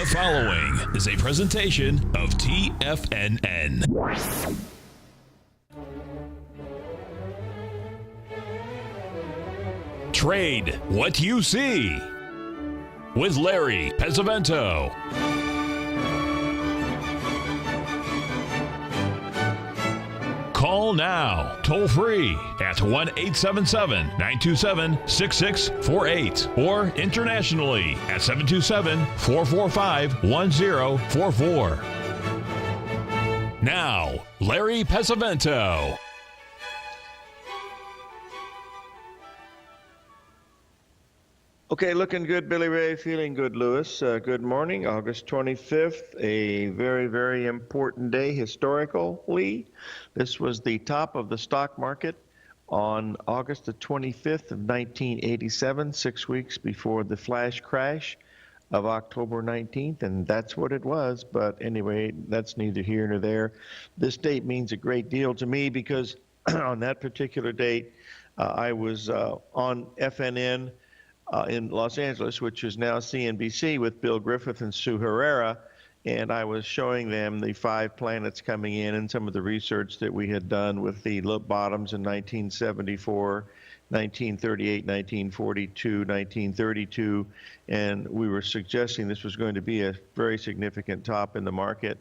following is a presentation of TFNN. Trade what you see with Larry Pesavento. Call now, toll free at 1-877-927-6648 or internationally at 727-445-1044. Now, Larry Pesavento. Okay, looking good, Billy Ray. Feeling good, Lewis. Good morning, August 25th, a very, very important day historically. This was the top of the stock market on August the 25th of 1987, 6 weeks before the flash crash of October 19th, and that's what it was. But anyway, that's neither here nor there. This date means a great deal to me because on that particular date, I was on FNN in Los Angeles, which is now CNBC, with Bill Griffith and Sue Herrera, and I was showing them the 5 planets coming in and some of the research that we had done with the bottoms in 1974, 1938, 1942, 1932, and we were suggesting this was going to be a very significant top in the market,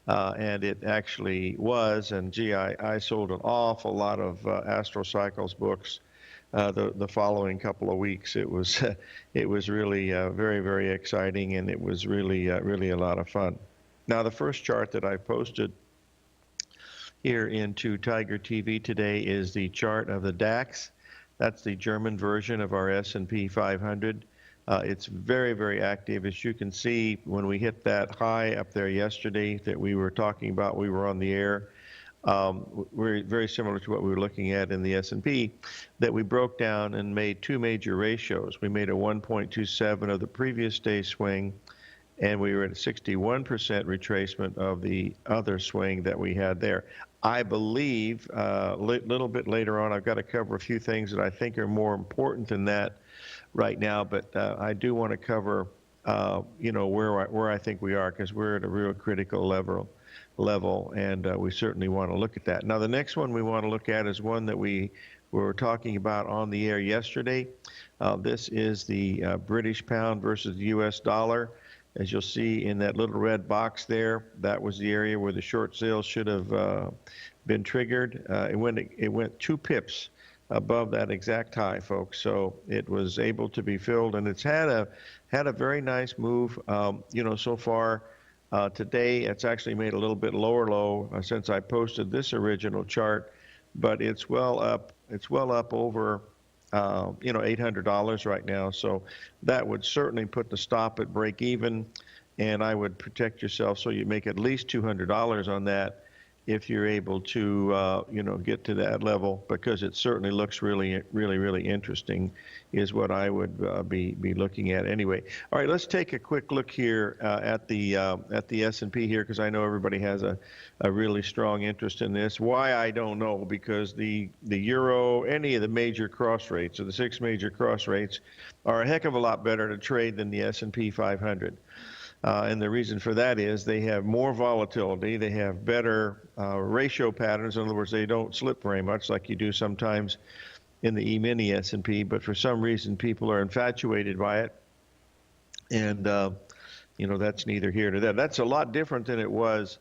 and it actually was. And gee, I sold an awful lot of Astro Cycles books the following couple of weeks. It was really very, very exciting, and it was really a lot of fun. Now, the first chart that I posted here into Tiger TV today is the chart of the DAX. That's the German version of our S&P 500. It's very, very active. As you can see, when we hit that high up there yesterday that we were talking about, we were on the air. We're very similar to what we were looking at in the S&P, that we broke down and made 2 major ratios. We made a 1.27 of the previous day swing, and we were at a 61% retracement of the other swing that we had there. I believe a little bit later on, I've got to cover a few things that I think are more important than that right now, but I do want to cover where I think we are, because we're at a real critical level, and we certainly want to look at that. Now, the next one we want to look at is one that we were talking about on the air yesterday. This is the British pound versus the U.S. dollar. As you'll see in that little red box there, that was the area where the short sale should have been triggered. It went 2 pips above that exact high, folks. So it was able to be filled, and it's had a very nice move. So far. Today, it's actually made a little bit lower low since I posted this original chart, but it's well up. It's well up over, $800 right now. So that would certainly put the stop at break even, and I would protect yourself so you make at least $200 on that if you're able to, get to that level, because it certainly looks really, really, really interesting, is what I would be looking at anyway. All right, let's take a quick look here at the S&P here, because I know everybody has a really strong interest in this. Why, I don't know, because the euro, any of the major cross rates, or the 6 major cross rates, are a heck of a lot better to trade than the S&P 500. And the reason for that is they have more volatility, they have better ratio patterns. In other words, they don't slip very much like you do sometimes in the E-mini S&P, but for some reason people are infatuated by it. And, that's neither here nor there. That's a lot different than it was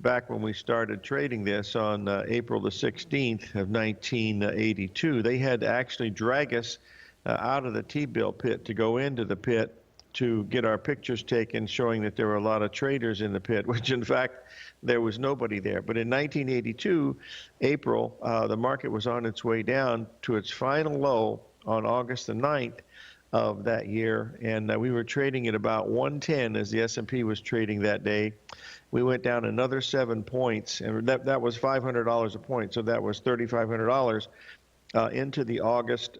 back when we started trading this on April the 16th of 1982. They had to actually drag us out of the T-bill pit to go into the pit to get our pictures taken, showing that there were a lot of traders in the pit, which in fact there was nobody there. But in 1982, April, the market was on its way down to its final low on August the 9th of that year, and we were trading at about 110 as the S&P was trading that day. We went down another 7 points, and that was $500 a point, so that was $3,500 into the August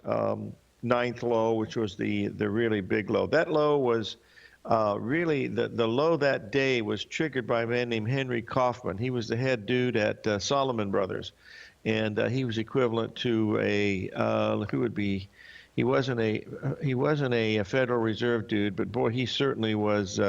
9th low, which was the really big low. That low was really, the low that day was triggered by a man named Henry Kaufman. He was the head dude at Solomon Brothers, and he was equivalent to who would be he wasn't a Federal Reserve dude, but boy, he certainly was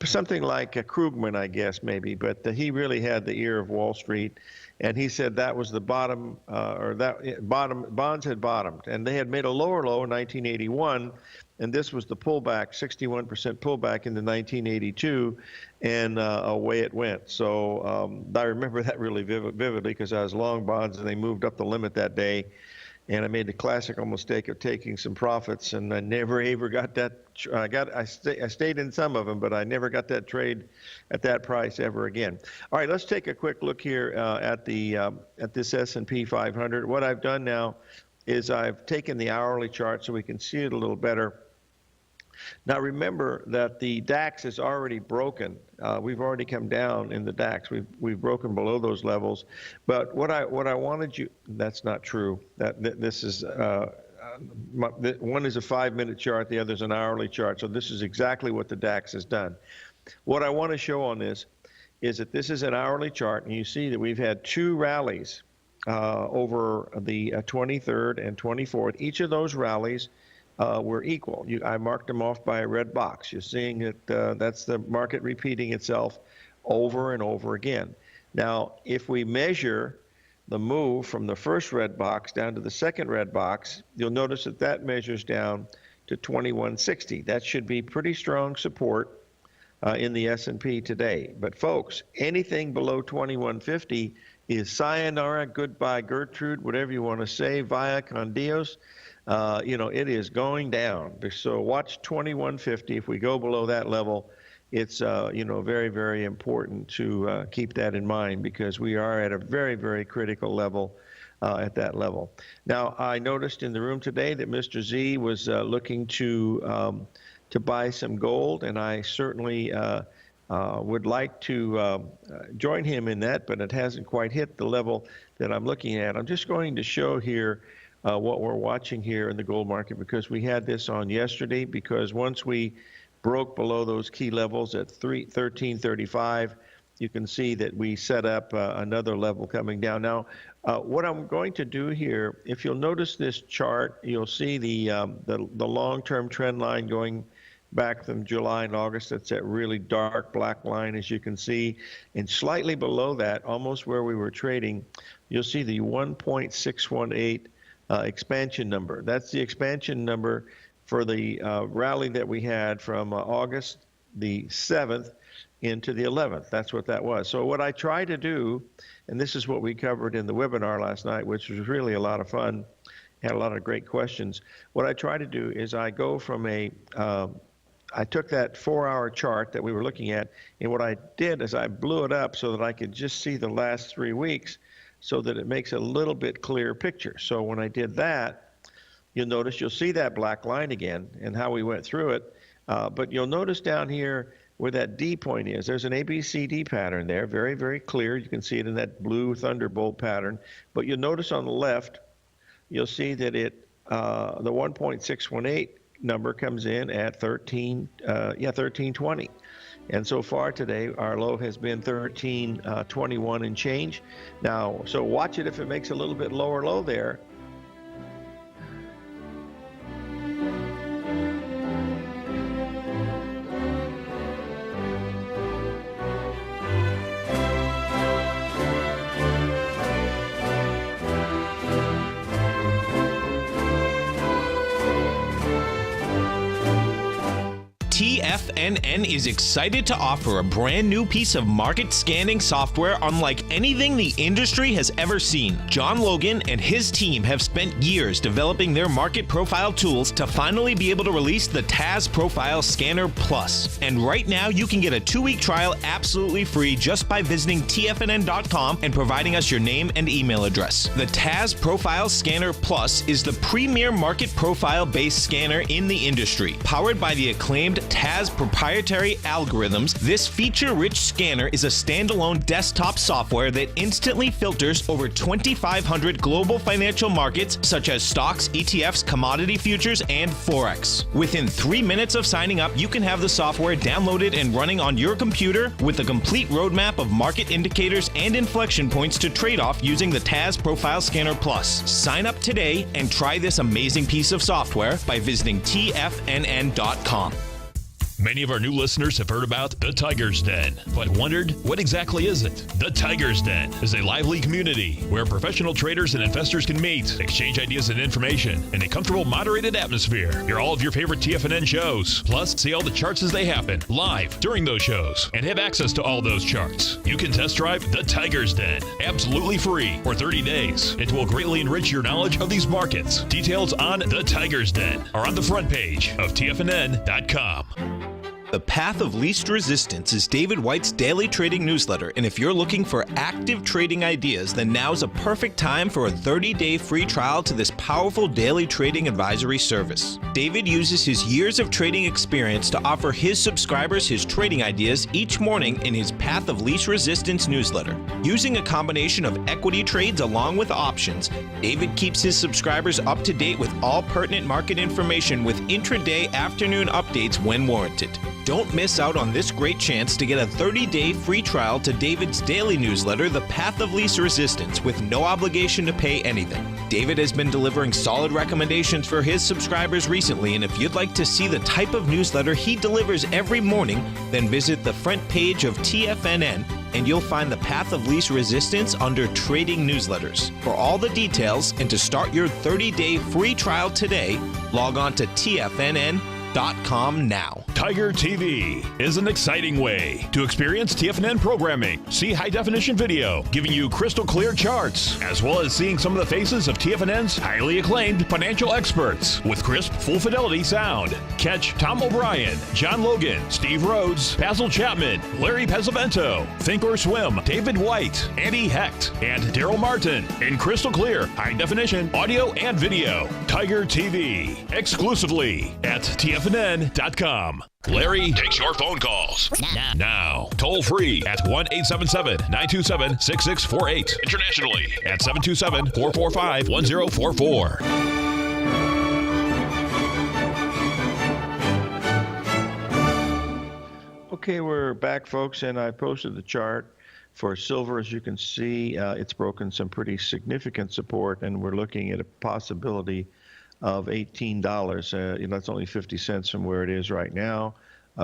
something like a Krugman, I guess maybe. But he really had the ear of Wall Street, and he said that was the bottom, bonds had bottomed, and they had made a lower low in 1981, and this was the pullback, 61% pullback into 1982, and away it went. So I remember that really vividly because I was long bonds, and they moved up the limit that day. And I made the classical mistake of taking some profits, and I never ever got that. I stayed in some of them, but I never got that trade at that price ever again. All right, let's take a quick look here at this S&P 500. What I've done now is I've taken the hourly chart so we can see it a little better. Now remember that the DAX is already broken. We've already come down in the DAX. We've broken below those levels. But what I wanted you, that's not true. This is one is a 5-minute chart, the other is an hourly chart. So this is exactly what the DAX has done. What I want to show on this is that this is an hourly chart, and you see that we've had 2 rallies over the 23rd and 24th. Each of those rallies were equal. I marked them off by a red box. You're seeing that that's the market repeating itself over and over again. Now, if we measure the move from the first red box down to the second red box, you'll notice that that measures down to 2160. That should be pretty strong support in the S&P today. But folks, anything below 2150 is sayonara, goodbye Gertrude, whatever you want to say, via con Dios. It is going down. So watch 2150. If we go below that level, it's very, very important to keep that in mind because we are at a very, very critical level at that level. Now, I noticed in the room today that Mr. Z was looking to buy some gold, and I certainly would like to join him in that, but it hasn't quite hit the level that I'm looking at. I'm just going to show here what we're watching here in the gold market because we had this on yesterday, because once we broke below those key levels at 1335, you can see that we set up another level coming down. Now, what I'm going to do here, if you'll notice this chart, you'll see the long-term trend line going back from July and August. That's that really dark black line, as you can see. And slightly below that, almost where we were trading, you'll see the 1.618 expansion number. That's the expansion number for the rally that we had from August the 7th into the 11th. That's what that was. So what I try to do, and this is what we covered in the webinar last night, which was really a lot of fun, had a lot of great questions. What I try to do is I go from I took that 4-hour chart that we were looking at, and what I did is I blew it up so that I could just see the last 3 weeks so that it makes a little bit clearer picture. So when I did that, you'll see that black line again and how we went through it. But you'll notice down here where that D point is, there's an ABCD pattern there, very, very clear. You can see it in that blue thunderbolt pattern. But you'll notice on the left, you'll see that the 1.618 number comes in at 1320. And so far today, our low has been 1321 and change. Now, so watch it if it makes a little bit lower low there. TFNN is excited to offer a brand new piece of market scanning software unlike anything the industry has ever seen. John Logan and his team have spent years developing their market profile tools to finally be able to release the TAS Profile Scanner Plus. And right now you can get a 2-week trial absolutely free just by visiting TFNN.com and providing us your name and email address. The TAS Profile Scanner Plus is the premier market profile based scanner in the industry, powered by the acclaimed TAS TAS proprietary algorithms, this feature-rich scanner is a standalone desktop software that instantly filters over 2,500 global financial markets such as stocks, ETFs, commodity futures, and Forex. Within 3 minutes of signing up, you can have the software downloaded and running on your computer with a complete roadmap of market indicators and inflection points to trade off using the TAS Profile Scanner Plus. Sign up today and try this amazing piece of software by visiting TFNN.com. Many of our new listeners have heard about the Tiger's Den, but wondered, what exactly is it? The Tiger's Den is a lively community where professional traders and investors can meet, exchange ideas and information in a comfortable, moderated atmosphere. Hear all of your favorite TFNN shows, plus see all the charts as they happen live during those shows, and have access to all those charts. You can test drive the Tiger's Den absolutely free for 30 days. It will greatly enrich your knowledge of these markets. Details on the Tiger's Den are on the front page of TFNN.com. The Path of Least Resistance is David White's daily trading newsletter, and if you're looking for active trading ideas, then now's a perfect time for a 30-day free trial to this powerful daily trading advisory service. David uses his years of trading experience to offer his subscribers his trading ideas each morning in his Path of Least Resistance newsletter. Using a combination of equity trades along with options, David keeps his subscribers up to date with all pertinent market information with intraday afternoon updates when warranted. Don't miss out on this great chance to get a 30-day free trial to David's daily newsletter, The Path of Least Resistance, with no obligation to pay anything. David has been delivering solid recommendations for his subscribers recently, and if you'd like to see the type of newsletter he delivers every morning, then visit the front page of TFNN and you'll find the Path of Least Resistance under Trading Newsletters. For all the details and to start your 30-day free trial today, log on to TFNN.com now. Tiger TV is an exciting way to experience TFNN programming. See high-definition video giving you crystal clear charts, as well as seeing some of the faces of TFNN's highly acclaimed financial experts with crisp, full-fidelity sound. Catch Tom O'Brien, John Logan, Steve Rhodes, Basil Chapman, Larry Pesavento, Think or Swim, David White, Andy Hecht, and Daryl Martin in crystal clear, high-definition audio and video. Tiger TV, exclusively at TFNN.com. Larry takes your phone calls now. Toll free at 1-877-927-6648. Internationally at 727-445-1044. Okay, we're back, folks, and I posted the chart for silver. As you can see, it's broken some pretty significant support, and we're looking at a possibility of $18. That's only 50 cents from where it is right now.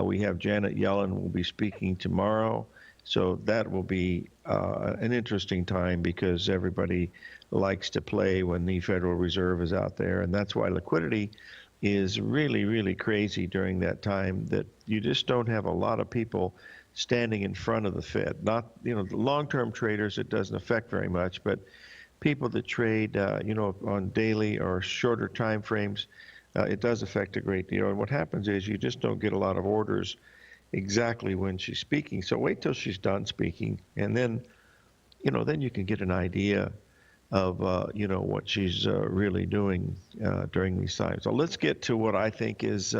We have Janet Yellen will be speaking tomorrow, so that will be an interesting time because everybody likes to play when the Federal Reserve is out there, and that's why liquidity is really, really crazy during that time, that you just don't have a lot of people standing in front of the Fed. Not, the long-term traders, it doesn't affect very much, but people that trade, on daily or shorter time frames, it does affect a great deal. And what happens is you just don't get a lot of orders exactly when she's speaking. So wait till she's done speaking, and then you can get an idea of, what she's really doing during these times. So let's get to what I think is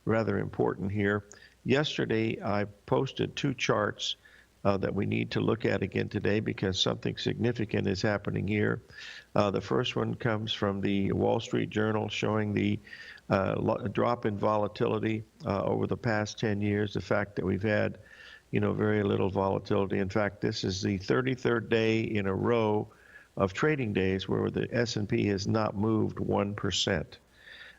rather important here. Yesterday, I posted two charts that we need to look at again today because something significant is happening here. The first one comes from the Wall Street Journal showing the drop in volatility over the past 10 years, the fact that we've had, very little volatility. In fact, this is the 33rd day in a row of trading days where the S&P has not moved 1%.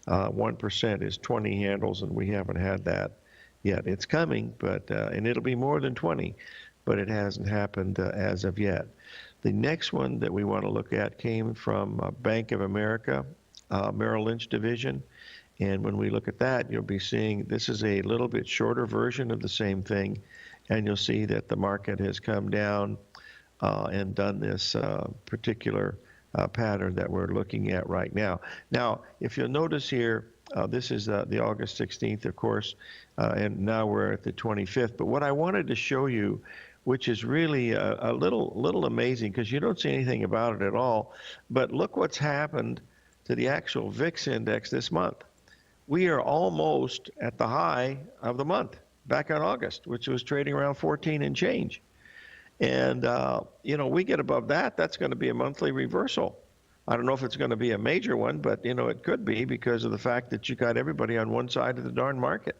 1% is 20 handles, and we haven't had that yet. It's coming, but and it'll be more than 20, but it hasn't happened as of yet. The next one that we want to look at came from Bank of America, Merrill Lynch division. And when we look at that, you'll be seeing this is a little bit shorter version of the same thing. And you'll see that the market has come down and done this particular pattern that we're looking at right now. Now, if you'll notice here, this is the August 16th, of course, and now we're at the 25th. But what I wanted to show you, which is really a little amazing because you don't see anything about it at all, but look what's happened to the actual VIX index this month. we are almost at the high of the month back in August, which was trading around 14 and change. And, we get above that, that's going to be a monthly reversal. I don't know if it's going to be a major one, but, it could be because of the fact that you got everybody on one side of the darn market.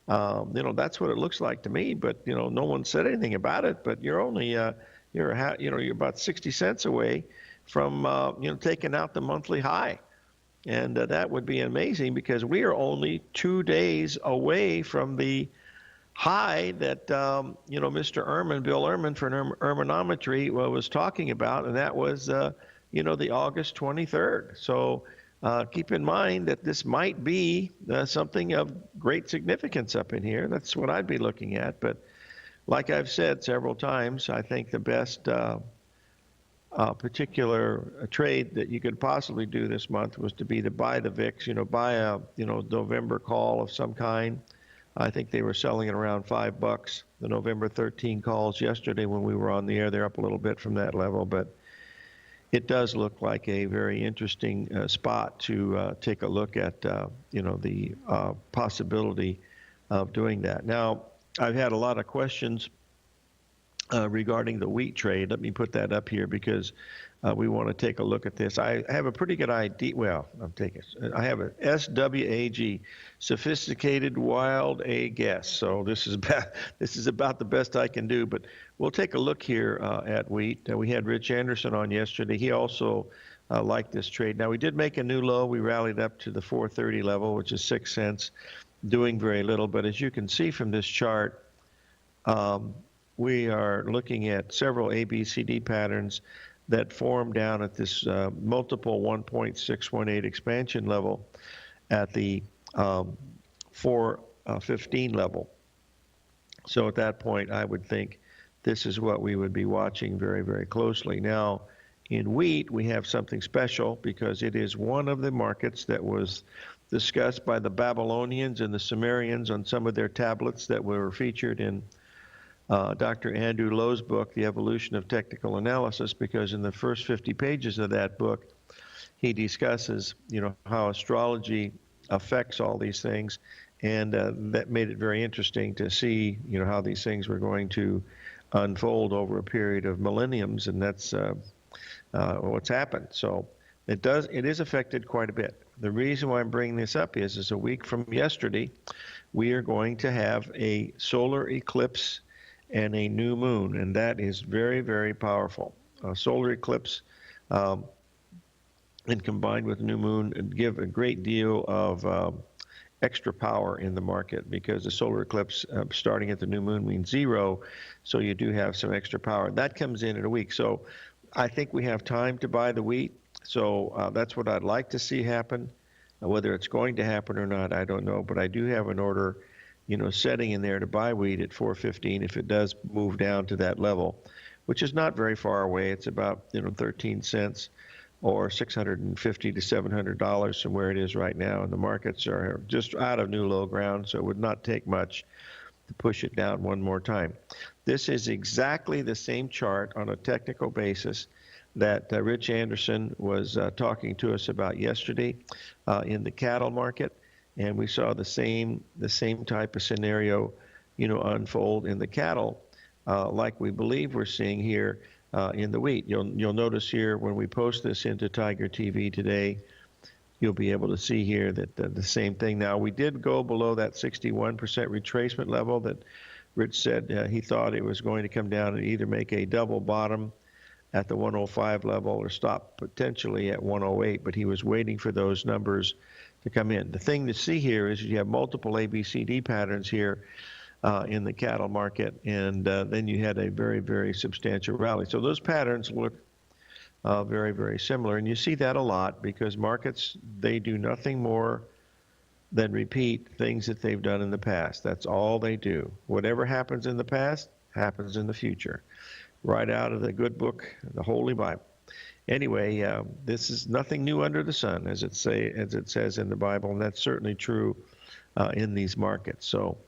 That's what it looks like to me, but, no one said anything about it, but you're only, you're about 60 cents away from, taking out the monthly high. And that would be amazing because we are only 2 days away from the high that, Mr. Ehrman, Bill Ehrman for Ermanometry was talking about, and that was, the August 23rd. So keep in mind that this might be something of great significance up in here. That's what I'd be looking at. But like I've said several times, I think the best particular trade that you could possibly do this month was to buy the VIX, buy a, November call of some kind. I think they were selling it around $5. The November 13 calls yesterday when we were on the air, they're up a little bit from that level, but it does look like a very interesting spot to take a look at, the possibility of doing that. Now, I've had a lot of questions regarding the wheat trade. Let me put that up here because we want to take a look at this. I have a pretty good idea. Well, I have a SWAG, sophisticated wild a guess. So this is about the best I can do. But we'll take a look here at wheat. We had Rich Anderson on yesterday. He also liked this trade. Now we did make a new low. We rallied up to the 430 level, which is 6 cents, doing very little. But as you can see from this chart, we are looking at several ABCD patterns that form down at this multiple 1.618 expansion level at the 415 level. So at that point, I would think this is what we would be watching very, very closely. Now, in wheat, we have something special because it is one of the markets that was discussed by the Babylonians and the Sumerians on some of their tablets that were featured in Dr. Andrew Lowe's book, The Evolution of Technical Analysis, because in the first 50 pages of that book, he discusses, how astrology affects all these things, and that made it very interesting to see, how these things were going to unfold over a period of millenniums, and that's what's happened. So it is affected quite a bit. The reason why I'm bringing this up is a week from yesterday, we are going to have a solar eclipse and a new moon, and that is very, very powerful. Solar eclipse and combined with new moon give a great deal of extra power in the market because the solar eclipse starting at the new moon means zero, so you do have some extra power. That comes in a week. So I think we have time to buy the wheat. So that's what I'd like to see happen. Whether it's going to happen or not, I don't know, but I do have an order setting in there to buy wheat at 415 if it does move down to that level, which is not very far away. It's about 13 cents or $650 to $700 from where it is right now, and the markets are just out of new low ground, so it would not take much to push it down one more time. This is exactly the same chart on a technical basis that Rich Anderson was talking to us about yesterday in the cattle market. And we saw the same type of scenario, unfold in the cattle, like we believe we're seeing here in the wheat. You'll notice here when we post this into Tiger TV today, you'll be able to see here that the same thing. Now we did go below that 61% retracement level that Rich said he thought it was going to come down and either make a double bottom at the 105 level or stop potentially at 108, but he was waiting for those numbers to come in. The thing to see here is you have multiple ABCD patterns here in the cattle market, and then you had a very, very substantial rally. So those patterns look very, very similar, and you see that a lot because markets, they do nothing more than repeat things that they've done in the past. That's all they do. Whatever happens in the past happens in the future, right out of the good book, the Holy Bible. Anyway, this is nothing new under the sun, as it says in the Bible, and that's certainly true in these markets. So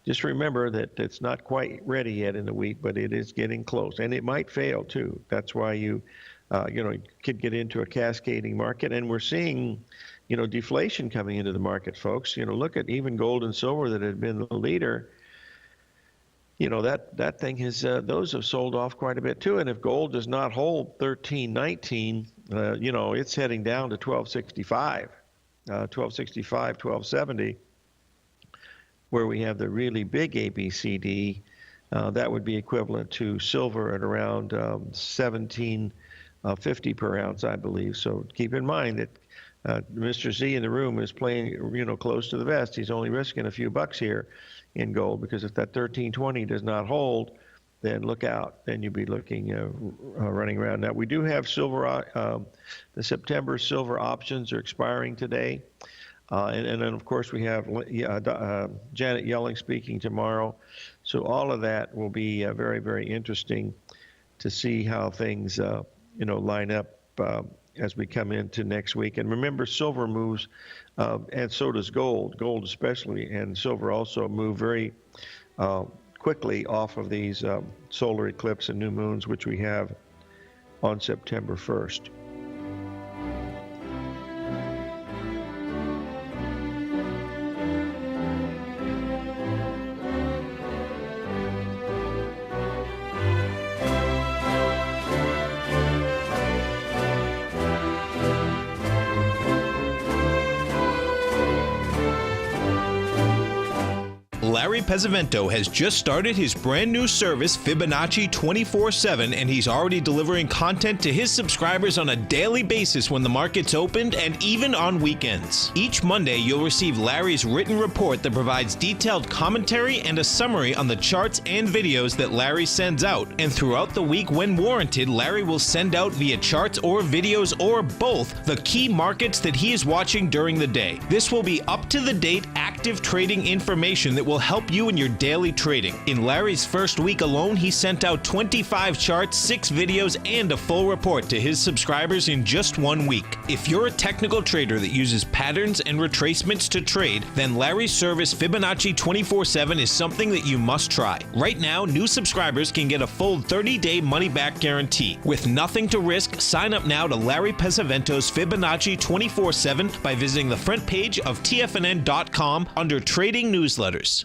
just remember that it's not quite ready yet in the wheat, but it is getting close, and it might fail too. That's why you could get into a cascading market, and we're seeing, deflation coming into the market, folks. Look at even gold and silver that had been the leader. That thing has, those have sold off quite a bit too. And if gold does not hold 1319, it's heading down to 1265, 1270, where we have the really big ABCD. That would be equivalent to silver at around 1750 per ounce, I believe. So keep in mind that Mr. Z in the room is playing, close to the vest. He's only risking a few bucks here in gold, because if that 1320 does not hold, then look out. Then you'll be looking, running around. Now, we do have silver. The September silver options are expiring today. And then, of course, we have Janet Yellen speaking tomorrow. So all of that will be very, very interesting to see how things, line up as we come into next week. And remember, silver moves, and so does gold especially, and silver also move very quickly off of these solar eclipse and new moons, which we have on September 1st. Larry Pesavento has just started his brand new service, Fibonacci 24/7, and he's already delivering content to his subscribers on a daily basis when the market's opened and even on weekends. Each Monday, you'll receive Larry's written report that provides detailed commentary and a summary on the charts and videos that Larry sends out. And throughout the week, when warranted, Larry will send out via charts or videos or both the key markets that he is watching during the day. This will be up-to-the-date, active trading information that will help you in your daily trading. In Larry's first week alone, he sent out 25 charts, 6 videos, and a full report to his subscribers in just 1 week. If you're a technical trader that uses patterns and retracements to trade, then Larry's service Fibonacci 24/7 is something that you must try. Right now, new subscribers can get a full 30-day money-back guarantee. With nothing to risk, sign up now to Larry Pesavento's Fibonacci 24/7 by visiting the front page of TFNN.com under Trading Newsletters.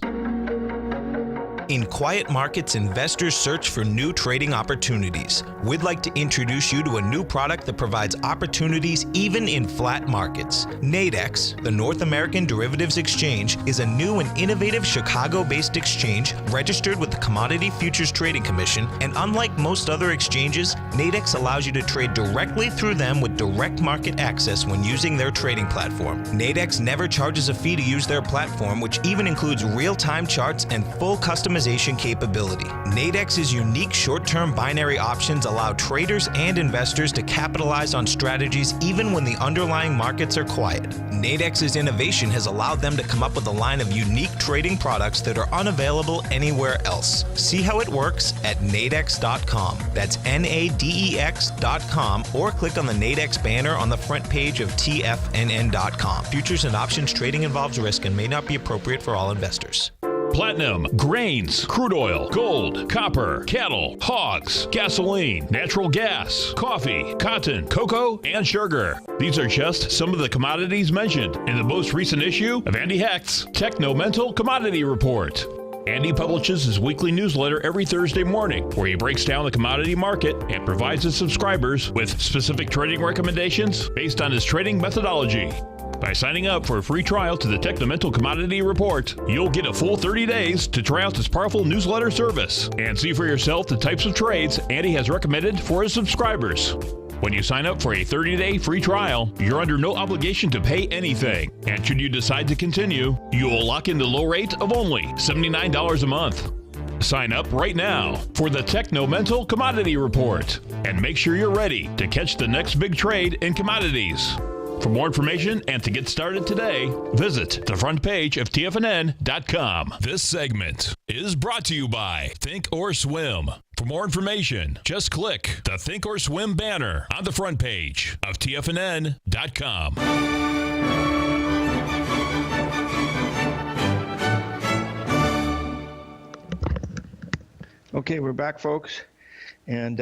In quiet markets, investors search for new trading opportunities. We'd like to introduce you to a new product that provides opportunities even in flat markets. Nadex, the North American Derivatives Exchange, is a new and innovative Chicago-based exchange registered with the Commodity Futures Trading Commission, and unlike most other exchanges, Nadex allows you to trade directly through them with direct market access when using their trading platform. Nadex never charges a fee to use their platform, which even includes real-time charts and full customization capability. Nadex's unique short-term binary options allow traders and investors to capitalize on strategies even when the underlying markets are quiet. Nadex's innovation has allowed them to come up with a line of unique trading products that are unavailable anywhere else. See how it works at nadex.com. That's NADEX.com, or click on the Nadex banner on the front page of TFNN.com. Futures and options trading involves risk and may not be appropriate for all investors. Platinum, grains, crude oil, gold, copper, cattle, hogs, gasoline, natural gas, coffee, cotton, cocoa, and sugar. These are just some of the commodities mentioned in the most recent issue of Andy Hecht's Techno-Mental Commodity Report. Andy publishes his weekly newsletter every Thursday morning, where he breaks down the commodity market and provides his subscribers with specific trading recommendations based on his trading methodology. By signing up for a free trial to the Techno-Mental Commodity Report, you'll get a full 30 days to try out this powerful newsletter service and see for yourself the types of trades Andy has recommended for his subscribers. When you sign up for a 30-day free trial, you're under no obligation to pay anything. And should you decide to continue, you will lock in the low rate of only $79 a month. Sign up right now for the Techno-Mental Commodity Report and make sure you're ready to catch the next big trade in commodities. For more information and to get started today, visit the front page of TFNN.com. This segment is brought to you by Think or Swim. For more information, just click the Think or Swim banner on the front page of TFNN.com. Okay, we're back, folks. And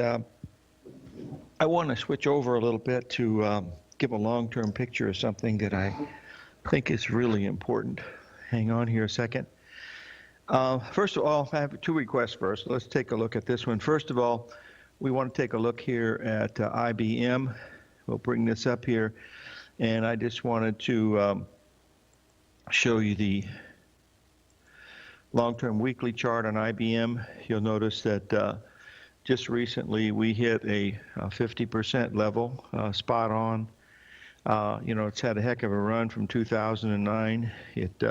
I want to switch over a little bit to give a long-term picture of something that I think is really important. Hang on here a second. First of all, I have two requests first. Let's take a look at this one. First of all, we want to take a look here at IBM. We'll bring this up here. And I just wanted to show you the long-term weekly chart on IBM. You'll notice that just recently we hit a 50% level, spot on. It's had a heck of a run from 2009. It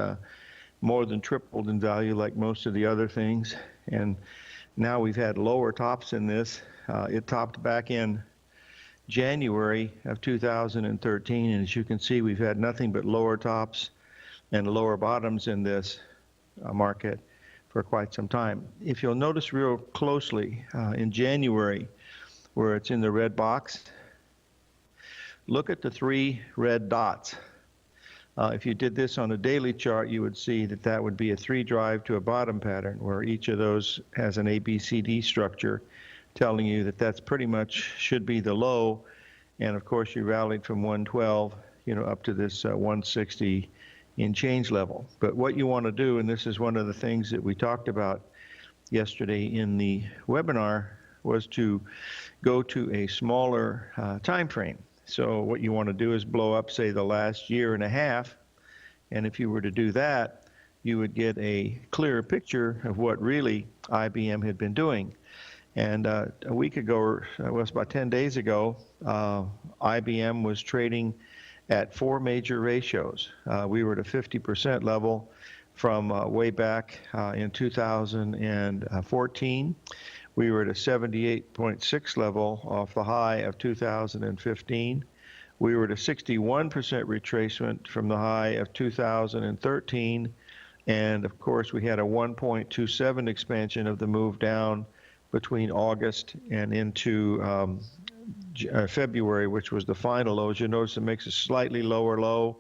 more than tripled in value like most of the other things. And now we've had lower tops in this. It topped back in January of 2013. And as you can see, we've had nothing but lower tops and lower bottoms in this market for quite some time. If you'll notice real closely in January, where it's in the red box, look at the three red dots. If you did this on a daily chart, you would see that that would be a three drive to a bottom pattern, where each of those has an ABCD structure telling you that that's pretty much should be the low. And of course, you rallied from 112, up to this 160 in change level. But what you want to do, and this is one of the things that we talked about yesterday in the webinar, was to go to a smaller time frame. So what you want to do is blow up, say, the last year and a half, and if you were to do that, you would get a clearer picture of what really IBM had been doing. And a week ago, or it was about 10 days ago, IBM was trading at 4 major ratios. We were at a 50% level from way back in 2014. We were at a 78.6 level off the high of 2015. We were at a 61% retracement from the high of 2013. And of course, we had a 1.27 expansion of the move down between August and into February, which was the final low. As you notice, it makes a slightly lower low,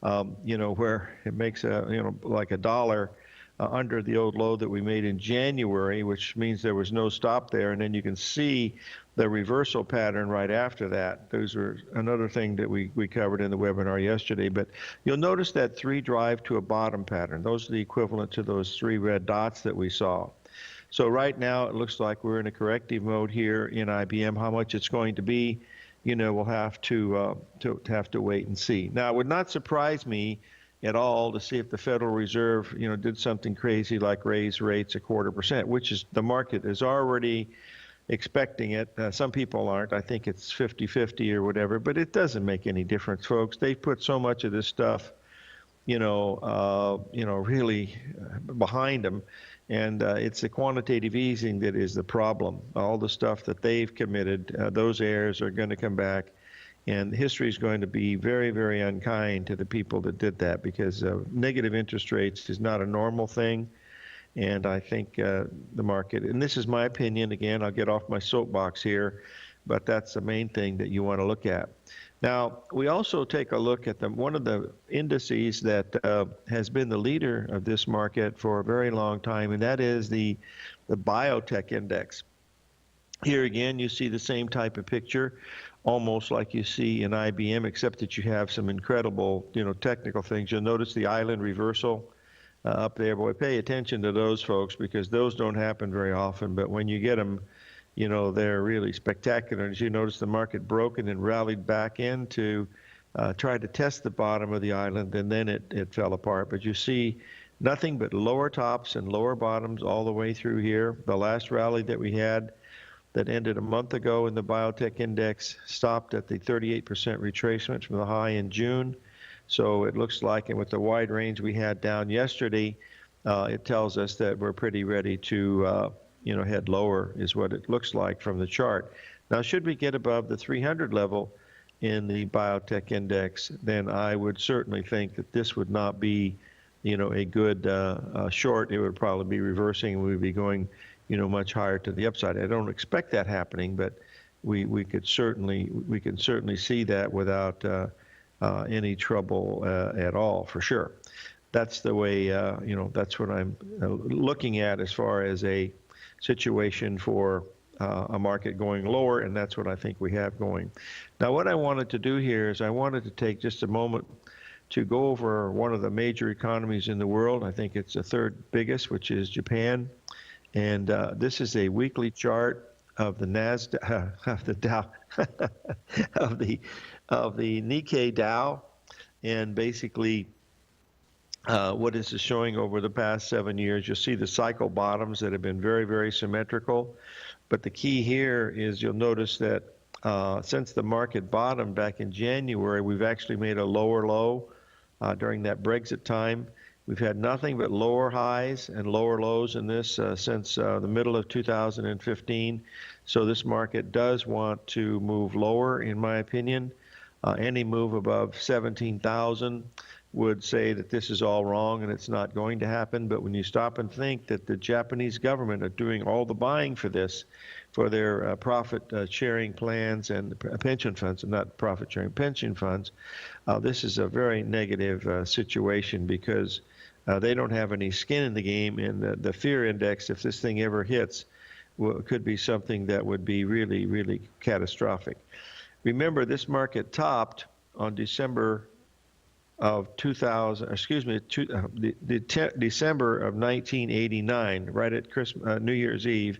where it makes like a dollar under the old low that we made in January, which means there was no stop there. And then you can see the reversal pattern right after that. Those are another thing that we covered in the webinar yesterday. But you'll notice that three drive to a bottom pattern. Those are the equivalent to those three red dots that we saw. So right now it looks like we're in a corrective mode here in IBM. How much it's going to be, we'll have to wait and see. Now, it would not surprise me at all to see if the Federal Reserve, did something crazy like raise rates 0.25%, which is the market is already expecting it. Some people aren't. I think it's 50-50 or whatever, but it doesn't make any difference, folks. They put so much of this stuff, really behind them. And it's the quantitative easing that is the problem. All the stuff that they've committed, those heirs are going to come back. And history is going to be very, very unkind to the people that did that, because negative interest rates is not a normal thing. And I think the market, and this is my opinion, again, I'll get off my soapbox here, but that's the main thing that you want to look at. Now, we also take a look at one of the indices that has been the leader of this market for a very long time, and that is the biotech index. Here again, you see the same type of picture, almost like you see in IBM, except that you have some incredible, technical things. You'll notice the island reversal up there. Boy, pay attention to those, folks, because those don't happen very often. But when you get them, they're really spectacular. As you notice, the market broke and then rallied back in to try to test the bottom of the island, and then it fell apart. But you see nothing but lower tops and lower bottoms all the way through here. The last rally that we had that ended a month ago in the biotech index stopped at the 38% retracement from the high in June. So it looks like, and with the wide range we had down yesterday, it tells us that we're pretty ready to head lower, is what it looks like from the chart. Now, should we get above the 300 level in the biotech index, then I would certainly think that this would not be, a good short. It would probably be reversing, and we'd be going, much higher to the upside. I don't expect that happening, but we can certainly see that without any trouble at all, for sure. That's the way, that's what I'm looking at as far as a situation for a market going lower, and that's what I think we have going. Now, what I wanted to do here is I wanted to take just a moment to go over one of the major economies in the world. I think it's the third biggest, which is Japan. And this is a weekly chart of the Nasdaq, of the Dow, of the Nikkei Dow, and basically what this is showing over the past 7 years. You'll see the cycle bottoms that have been very, very symmetrical. But the key here is you'll notice that since the market bottomed back in January, we've actually made a lower low during that Brexit time. We've had nothing but lower highs and lower lows in this since the middle of 2015. So this market does want to move lower, in my opinion. Any move above 17,000 would say that this is all wrong and it's not going to happen. But when you stop and think that the Japanese government are doing all the buying for this, for their profit sharing plans and pension funds, and not profit sharing, pension funds, this is a very negative situation because they don't have any skin in the game, and the fear index, if this thing ever hits, could be something that would be really, really catastrophic. Remember, this market topped on December of 2000, excuse me, December of 1989, right at New Year's Eve,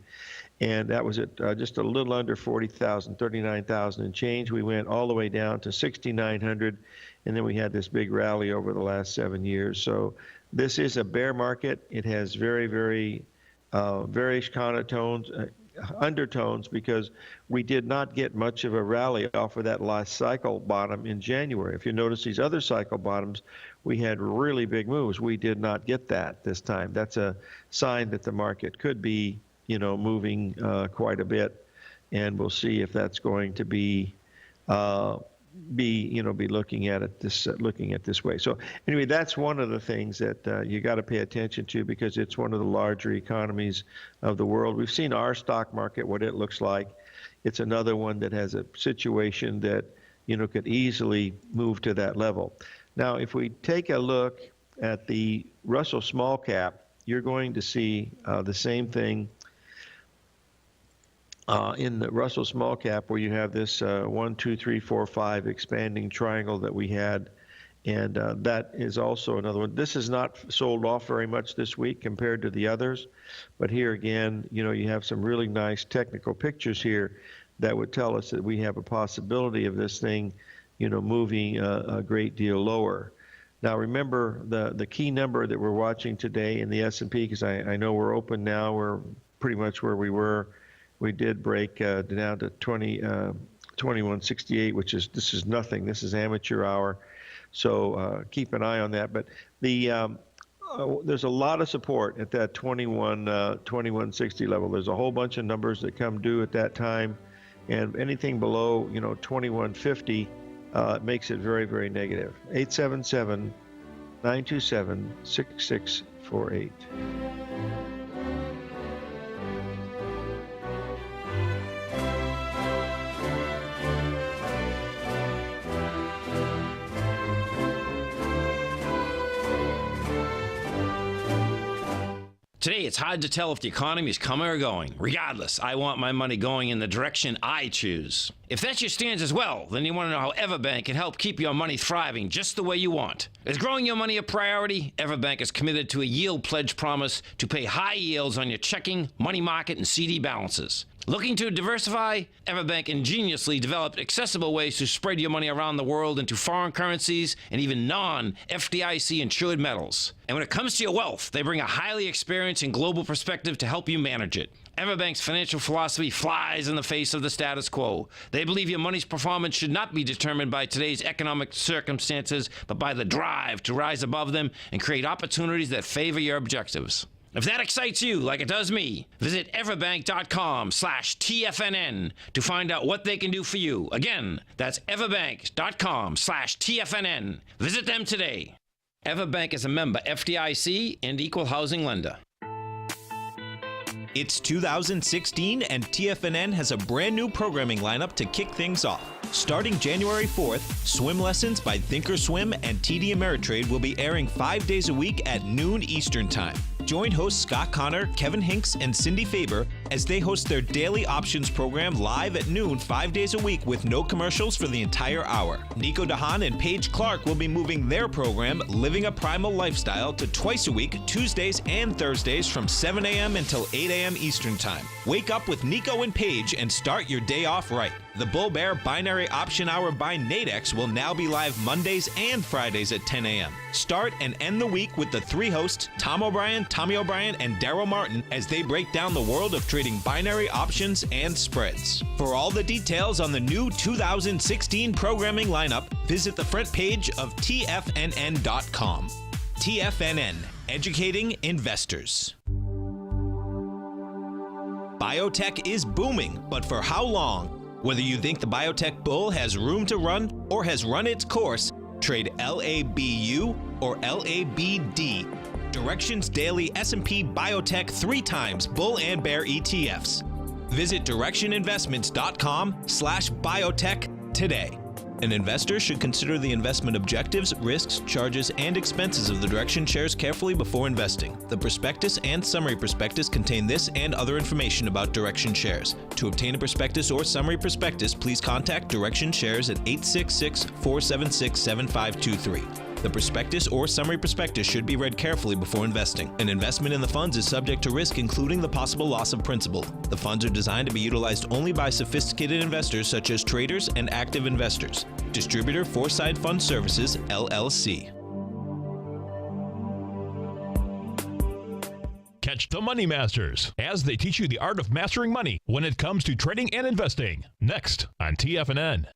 and that was at just a little under 40,000, 39,000 and change. We went all the way down to 6,900, and then we had this big rally over the last 7 years. So this is a bear market. It has very, very various undertones, because we did not get much of a rally off of that last cycle bottom in January. If you notice these other cycle bottoms, we had really big moves. We did not get that this time. That's a sign that the market could be, moving quite a bit, and we'll see if that's going to be looking at it this way. So anyway, that's one of the things that you got to pay attention to, because it's one of the larger economies of the world. We've seen our stock market, what it looks like. It's another one that has a situation that could easily move to that level. Now, if we take a look at the Russell Small Cap, you're going to see the same thing in the Russell Small Cap, where you have this 1, 2, 3, 4, 5 expanding triangle that we had, and that is also another one. This is not sold off very much this week compared to the others, but here again, you have some really nice technical pictures here that would tell us that we have a possibility of this thing, moving a great deal lower. Now remember, the key number that we're watching today in the S&P, because I know we're open now, we're pretty much where we were. We did break down to 2168, this is nothing. This is amateur hour, so keep an eye on that. But there's a lot of support at that 2160 level. There's a whole bunch of numbers that come due at that time, and anything below 2150 makes it very, very negative. 877-927-6648. Today, it's hard to tell if the economy is coming or going. Regardless, I want my money going in the direction I choose. If that's your stance as well, then you want to know how Everbank can help keep your money thriving just the way you want. Is growing your money a priority? Everbank is committed to a yield pledge promise to pay high yields on your checking, money market, and CD balances. Looking to diversify? Everbank ingeniously developed accessible ways to spread your money around the world into foreign currencies and even non-FDIC insured metals. And when it comes to your wealth, they bring a highly experienced and global perspective to help you manage it. Everbank's financial philosophy flies in the face of the status quo. They believe your money's performance should not be determined by today's economic circumstances, but by the drive to rise above them and create opportunities that favor your objectives. If that excites you like it does me, visit everbank.com/TFNN to find out what they can do for you. Again, that's everbank.com/TFNN. Visit them today. Everbank is a member FDIC and equal housing lender. It's 2016 and TFNN has a brand new programming lineup to kick things off. Starting January 4th, swim lessons by Thinkorswim and TD Ameritrade will be airing 5 days a week at noon Eastern Time. Join hosts Scott Connor, Kevin Hinks, and Cindy Faber as they host their daily options program live at noon 5 days a week with no commercials for the entire hour. Nico DeHaan and Paige Clark will be moving their program, Living a Primal Lifestyle, to twice a week, Tuesdays and Thursdays from 7 a.m. until 8 a.m. Eastern Time. Wake up with Nico and Paige and start your day off right. The Bull Bear Binary Option Hour by Nadex will now be live Mondays and Fridays at 10 a.m. Start and end the week with the three hosts, Tom O'Brien, Tommy O'Brien, and Daryl Martin, as they break down the world of trading binary options and spreads. For all the details on the new 2016 programming lineup, visit the front page of TFNN.com. TFNN, educating investors. Biotech is booming, but for how long? Whether you think the biotech bull has room to run or has run its course, trade LABU or LABD. Directions Daily S&P Biotech 3 times bull and bear ETFs. Visit directioninvestments.com/biotech today. An investor should consider the investment objectives, risks, charges, and expenses of the Direction shares carefully before investing. The prospectus and summary prospectus contain this and other information about Direction shares. To obtain a prospectus or summary prospectus, please contact Direction shares at 866-476-7523. The prospectus or summary prospectus should be read carefully before investing. An investment in the funds is subject to risk, including the possible loss of principal. The funds are designed to be utilized only by sophisticated investors such as traders and active investors. Distributor Foreside Fund Services, LLC. Catch the Money Masters as they teach you the art of mastering money when it comes to trading and investing. Next on TFNN.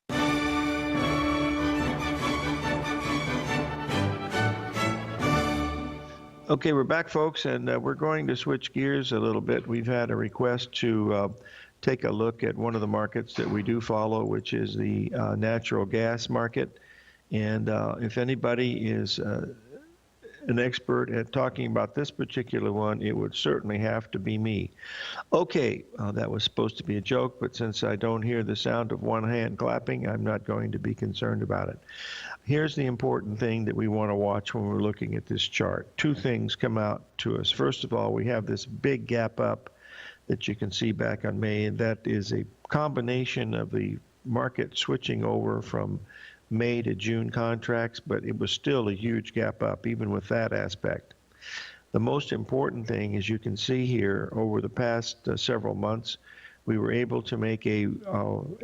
Okay, we're back, folks, and we're going to switch gears a little bit. We've had a request to take a look at one of the markets that we do follow, which is the natural gas market. And if anybody is an expert at talking about this particular one, it would certainly have to be me. Okay, that was supposed to be a joke, but since I don't hear the sound of one hand clapping, I'm not going to be concerned about it. Here's the important thing that we want to watch when we're looking at this chart. Two things come out to us. First of all, we have this big gap up that you can see back on May, and that is a combination of the market switching over from May to June contracts, but it was still a huge gap up, even with that aspect. The most important thing, as you can see here, over the past several months, we were able to make a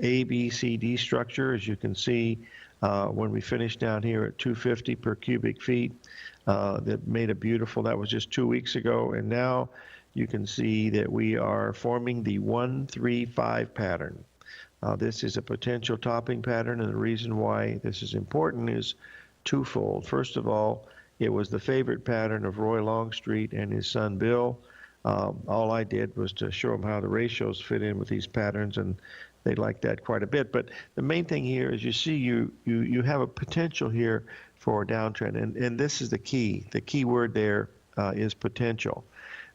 B, C, D structure, as you can see, when we finished down here at 250 per cubic feet. That made it beautiful. That was just 2 weeks ago, and now you can see that we are forming the 1-3-5 pattern. This is a potential topping pattern, and the reason why this is important is twofold. First of all, it was the favorite pattern of Roy Longstreet and his son Bill. All I did was to show them how the ratios fit in with these patterns, and they like that quite a bit. But the main thing here is you see you have a potential here for a downtrend, and this is the key. The key word there is potential,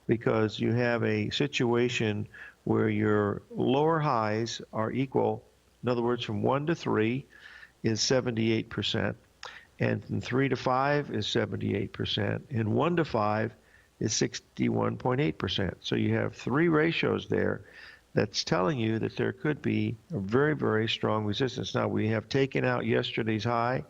because you have a situation where your lower highs are equal. In other words, from 1 to 3 is 78%, and from 3 to 5 is 78%, and 1 to 5 is 61.8%. So you have three ratios there that's telling you that there could be a very, very strong resistance. Now, we have taken out yesterday's high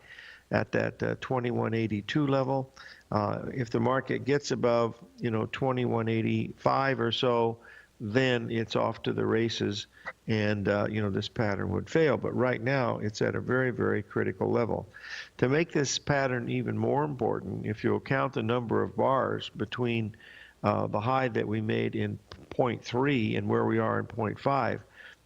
at that 2182 level. If the market gets above, 2185 or so, then it's off to the races, and this pattern would fail. But right now, it's at a very, very critical level. To make this pattern even more important, if you'll count the number of bars between the high that we made in 0.3 and where we are in 0.5,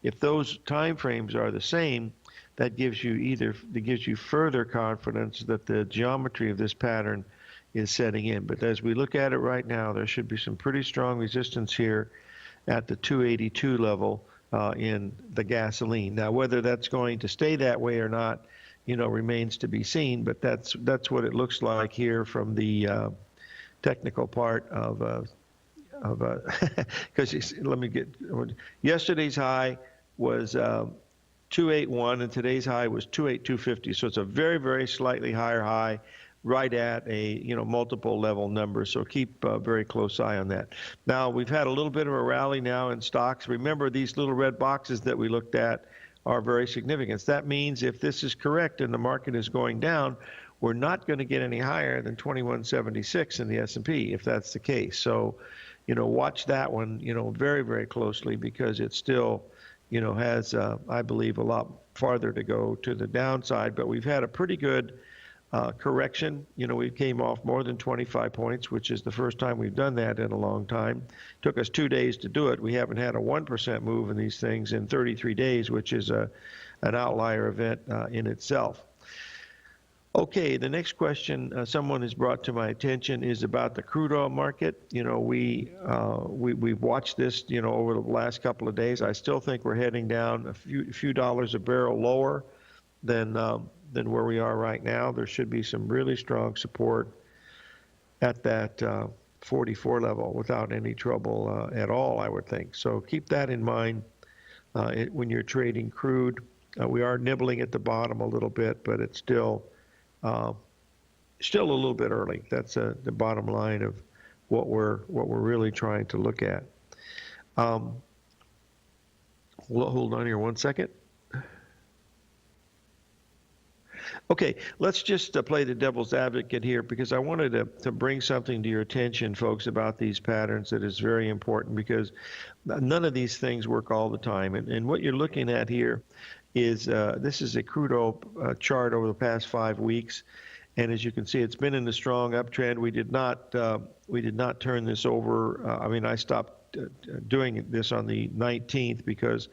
if those time frames are the same, that gives you further confidence that the geometry of this pattern is setting in. But as we look at it right now, there should be some pretty strong resistance here at the 282 level in the gasoline. Now, whether that's going to stay that way or not, remains to be seen. But that's what it looks like here from the technical part of because yesterday's high was 281 and today's high was 28250. So it's a very, very slightly higher high, right at a multiple level number. So keep a very close eye on that. Now we've had a little bit of a rally now in stocks. Remember, these little red boxes that we looked at are very significant. That means if this is correct and the market is going down, we're not going to get any higher than 2176 in the S&P if that's the case. So, watch that one, very, very closely, because it still, has, I believe, a lot farther to go to the downside. But we've had a pretty good correction. We came off more than 25 points, which is the first time we've done that in a long time. Took us 2 days to do it. We haven't had a 1% move in these things in 33 days, which is an outlier event in itself. Okay, the next question someone has brought to my attention is about the crude oil market. We've watched this, over the last couple of days. I still think we're heading down a few dollars a barrel lower than where we are right now. There should be some really strong support at that 44 level without any trouble at all, I would think. So keep that in mind when you're trading crude. We are nibbling at the bottom a little bit, but it's still a little bit early. That's the bottom line of what we're really trying to look at. Hold on here 1 second. Okay, let's just play the devil's advocate here, because I wanted to bring something to your attention, folks, about these patterns that is very important, because none of these things work all the time. And what you're looking at here is this is a crude oil chart over the past 5 weeks, and as you can see, it's been in a strong uptrend. We did not turn this over. I stopped doing this on the 19th because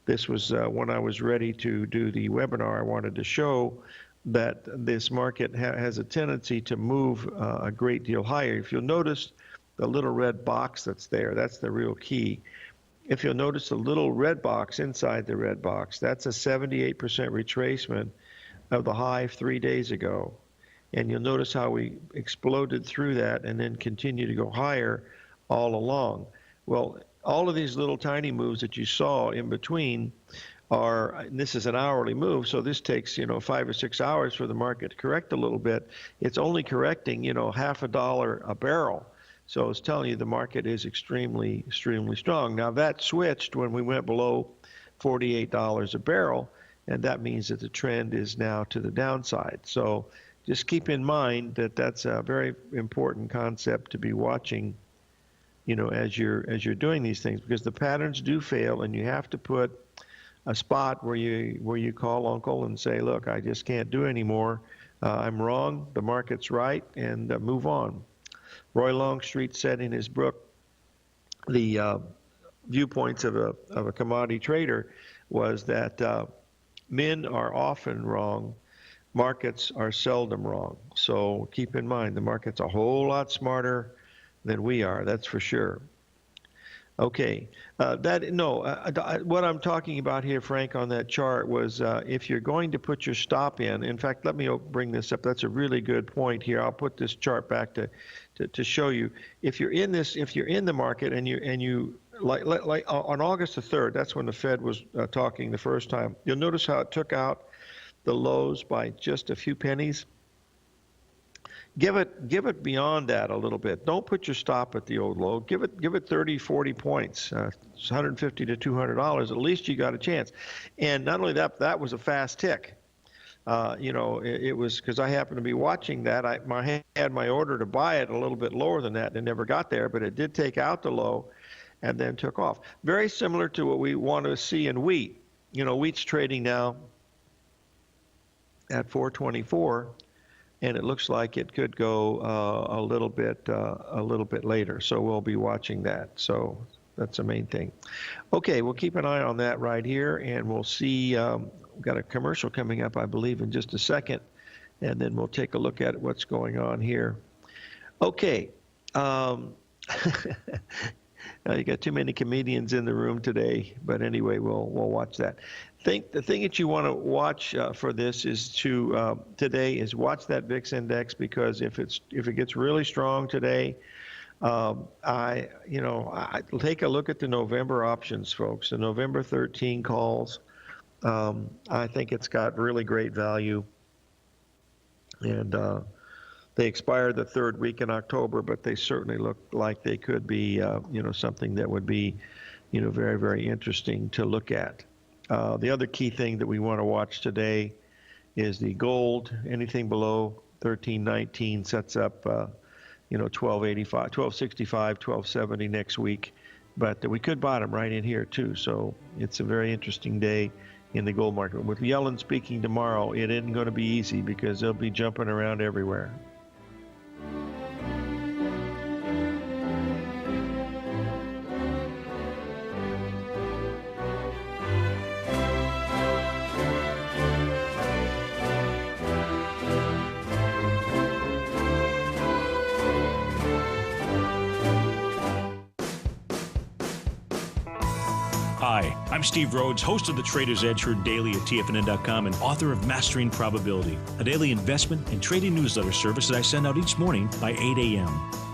this was when I was ready to do the webinar. I wanted to show that this market has a tendency to move a great deal higher. If you'll notice the little red box that's there, that's the real key. If you'll notice the little red box inside the red box, that's a 78% retracement of the high 3 days ago. And you'll notice how we exploded through that and then continue to go higher all along. Well, all of these little tiny moves that you saw in between are, and this is an hourly move, so this takes 5 or 6 hours for the market to correct a little bit. It's only correcting half $1 a barrel. So I was telling you, the market is extremely, extremely strong. Now that switched when we went below $48 a barrel, and that means that the trend is now to the downside. So just keep in mind that that's a very important concept to be watching, as you're doing these things, because the patterns do fail, and you have to put a spot where you call uncle and say, look, I just can't do anymore. I'm wrong. The market's right, and move on. Roy Longstreet said in his book, the viewpoints of a commodity trader, was that men are often wrong, markets are seldom wrong. So keep in mind, the market's a whole lot smarter than we are, that's for sure. Okay, what I'm talking about here, Frank, on that chart was if you're going to put your stop in fact, let me bring this up. That's a really good point here. I'll put this chart back to show you. If you're in the market and you like on August the 3rd, that's when the Fed was talking the first time. You'll notice how it took out the lows by just a few pennies. Give it beyond that a little bit. Don't put your stop at the old low. Give it 30, 40 points, $150 to $200. At least you got a chance. And not only that was a fast tick. It was because I happened to be watching that. I had my order to buy it a little bit lower than that, and it never got there, but it did take out the low and then took off. Very similar to what we want to see in wheat. Wheat's trading now at 424. And it looks like it could go a little bit later. So we'll be watching that. So that's the main thing. Okay, we'll keep an eye on that right here, and we'll see. We've got a commercial coming up, I believe, in just a second, and then we'll take a look at what's going on here. Okay. You got too many comedians in the room today, but anyway, we'll watch that. The thing that you want to watch for this is today is watch that VIX index, because if it gets really strong today, I take a look at the November options, folks. The November 13 calls. I think it's got really great value, and They expire the third week in October, but they certainly look like they could be, something that would be, very, very interesting to look at. The other key thing that we want to watch today is the gold. Anything below 1319 sets up, 1285, 1265, 1270 next week. But we could bottom right in here too. So it's a very interesting day in the gold market. With Yellen speaking tomorrow, it isn't going to be easy because they'll be jumping around everywhere. Hi, I'm Steve Rhodes, host of the Trader's Edge heard daily at TFNN.com and author of Mastering Probability, a daily investment and trading newsletter service that I send out each morning by 8 a.m.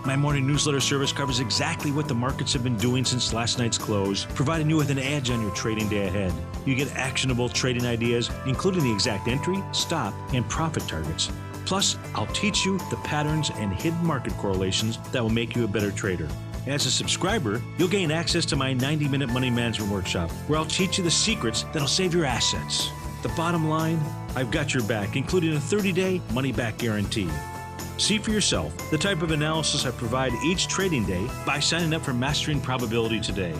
My morning newsletter service covers exactly what the markets have been doing since last night's close, providing you with an edge on your trading day ahead. You get actionable trading ideas, including the exact entry, stop, and profit targets. Plus, I'll teach you the patterns and hidden market correlations that will make you a better trader. As a subscriber, you'll gain access to my 90-minute money management workshop, where I'll teach you the secrets that'll save your assets. The bottom line, I've got your back, including a 30-day money-back guarantee. See for yourself the type of analysis I provide each trading day by signing up for Mastering Probability today.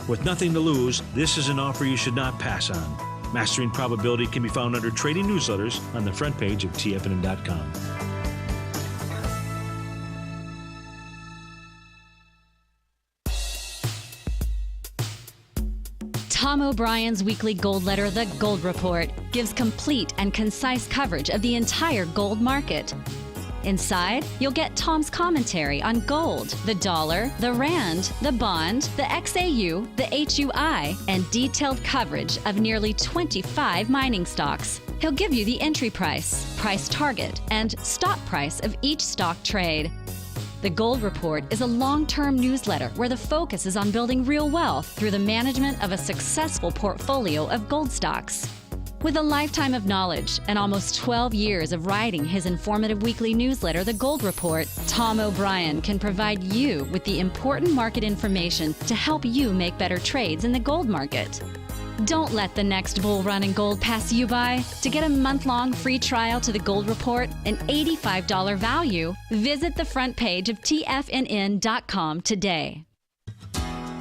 With nothing to lose, this is an offer you should not pass on. Mastering Probability can be found under Trading Newsletters on the front page of TFNN.com. Tom O'Brien's weekly gold letter, The Gold Report, gives complete and concise coverage of the entire gold market. Inside, you'll get Tom's commentary on gold, the dollar, the rand, the bond, the XAU, the HUI, and detailed coverage of nearly 25 mining stocks. He'll give you the entry price, price target, and stop price of each stock trade. The Gold Report is a long-term newsletter where the focus is on building real wealth through the management of a successful portfolio of gold stocks. With a lifetime of knowledge and almost 12 years of writing his informative weekly newsletter, The Gold Report, Tom O'Brien can provide you with the important market information to help you make better trades in the gold market. Don't let the next bull run in gold pass you by. To get a month-long free trial to The Gold Report, an $85 value, visit the front page of TFNN.com today.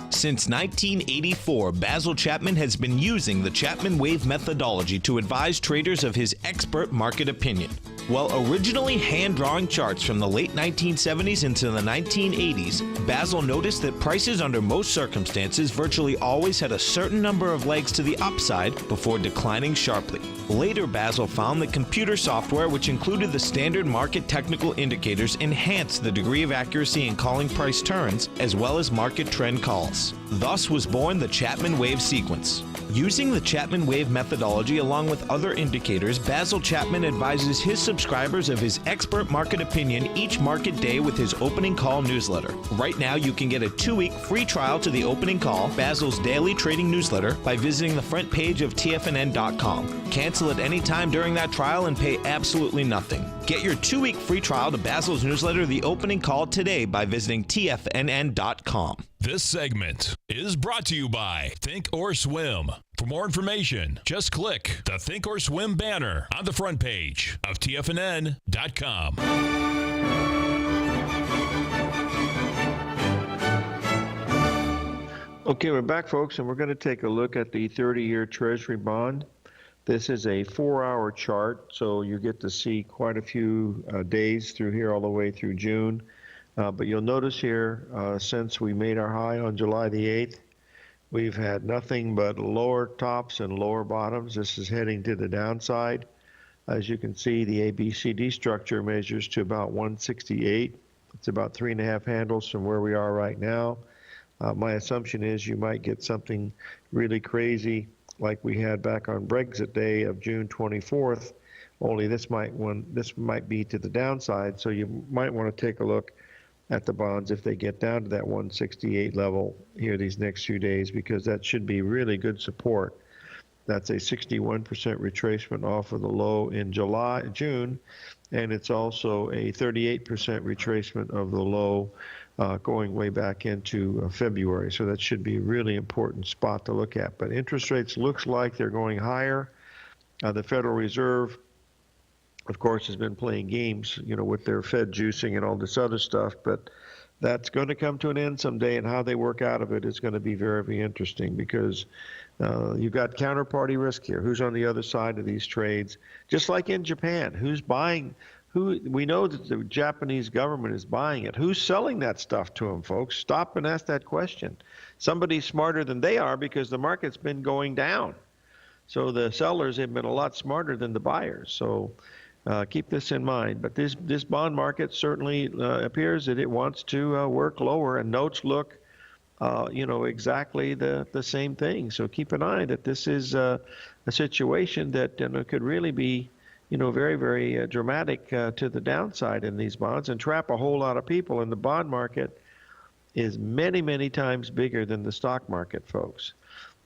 Since 1984, Basil Chapman has been using the Chapman Wave methodology to advise traders of his expert market opinion. While originally hand-drawing charts from the late 1970s into the 1980s, Basil noticed that prices under most circumstances virtually always had a certain number of legs to the upside before declining sharply. Later, Basil found that computer software, which included the standard market technical indicators, enhanced the degree of accuracy in calling price turns, as well as market trend calls. Thus was born the Chapman Wave sequence. Using the Chapman Wave methodology along with other indicators, Basil Chapman advises his subscribers of his expert market opinion each market day with his opening call newsletter. Right now, you can get a 2-week free trial to the opening call, Basil's daily trading newsletter, by visiting the front page of TFNN.com. Cancel at any time during that trial and pay absolutely nothing. Get your 2-week free trial to Basil's newsletter, The Opening Call, today by visiting TFNN.com. This segment is brought to you by Think or Swim. For more information, just click the Think or Swim banner on the front page of TFNN.com. Okay, we're back, folks, and we're going to take a look at the 30-year Treasury bond. This is a 4-hour chart, so you get to see quite a few days through here all the way through June. But you'll notice here, since we made our high on July the 8th, we've had nothing but lower tops and lower bottoms. This is heading to the downside. As you can see, the ABCD structure measures to about 168. It's about 3.5 handles from where we are right now. My assumption is you might get something really crazy like we had back on Brexit Day of June 24th, only this might be to the downside, so you might want to take a look at the bonds if they get down to that 168 level here these next few days, because that should be really good support. That's a 61% retracement off of the low in June, and it's also a 38% retracement of the low going way back into February. So that should be a really important spot to look at. But interest rates looks like they're going higher. The Federal Reserve, of course, has been playing games, with their Fed juicing and all this other stuff, but that's going to come to an end someday, and how they work out of it is going to be very, very interesting, because you've got counterparty risk here. Who's on the other side of these trades? Just like in Japan, who's buying? We know that the Japanese government is buying it. Who's selling that stuff to them, folks? Stop and ask that question. Somebody smarter than they are, because the market's been going down. So the sellers have been a lot smarter than the buyers. So keep this in mind. But this bond market certainly appears that it wants to work lower, and notes look exactly the same thing. So keep an eye that this is a situation that could really be very, very dramatic to the downside in these bonds, and trap a whole lot of people. And the bond market is many, many times bigger than the stock market, folks.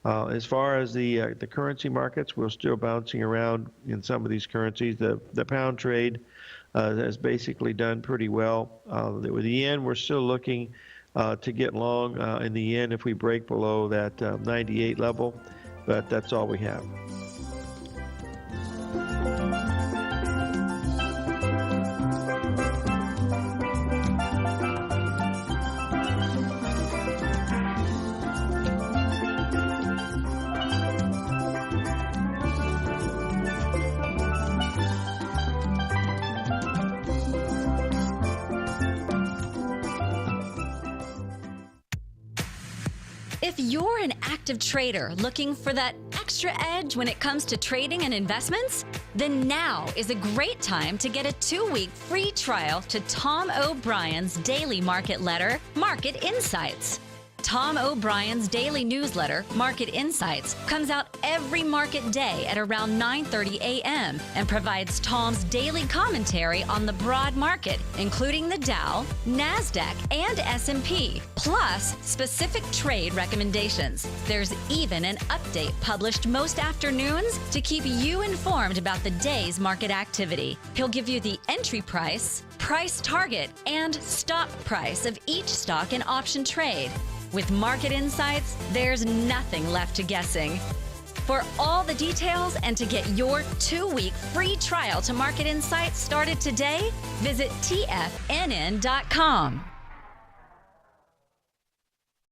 As far as the currency markets, we're still bouncing around in some of these currencies. The pound trade has basically done pretty well. With the yen, we're still looking to get long in the yen if we break below that 98 level, but that's all we have. If you're an active trader looking for that extra edge when it comes to trading and investments, then now is a great time to get a 2-week free trial to Tom O'Brien's daily market letter, Market Insights. Tom O'Brien's daily newsletter, Market Insights, comes out every market day at around 9:30 a.m. and provides Tom's daily commentary on the broad market, including the Dow, NASDAQ, and S&P, plus specific trade recommendations. There's even an update published most afternoons to keep you informed about the day's market activity. He'll give you the entry price, price target, and stop price of each stock and option trade. With Market Insights, there's nothing left to guessing. For all the details and to get your 2-week free trial to Market Insights started today, visit TFNN.com.